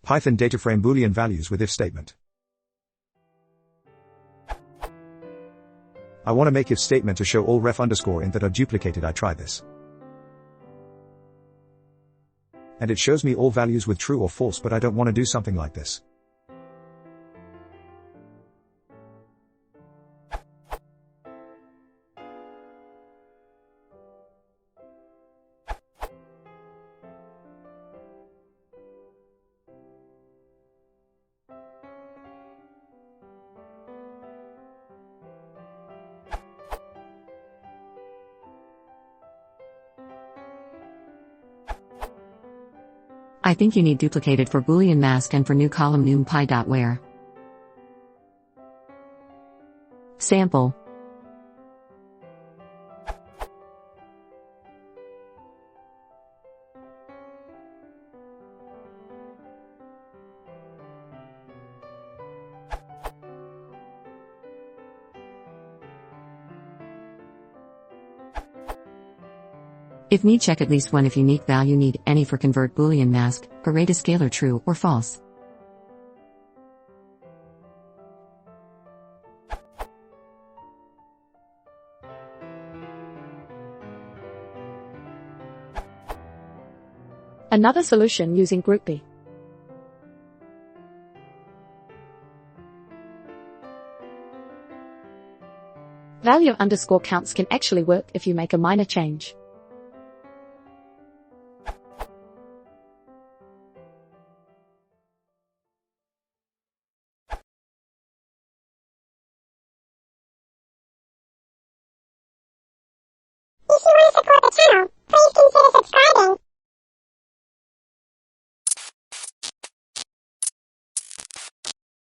Python Dataframe Boolean values with if statement. I want to make if statement to show all ref_int that are duplicated. I try this. And it shows me all values with true or false, but I don't want to do something like this. I think you need duplicated for Boolean mask and for new column numpy.where. Sample. If need, check at least one if unique value need any for convert Boolean mask, array to scalar true or false. Another solution using GroupB. Value underscore counts can actually work if you make a minor change. If you want to support the channel, please consider subscribing.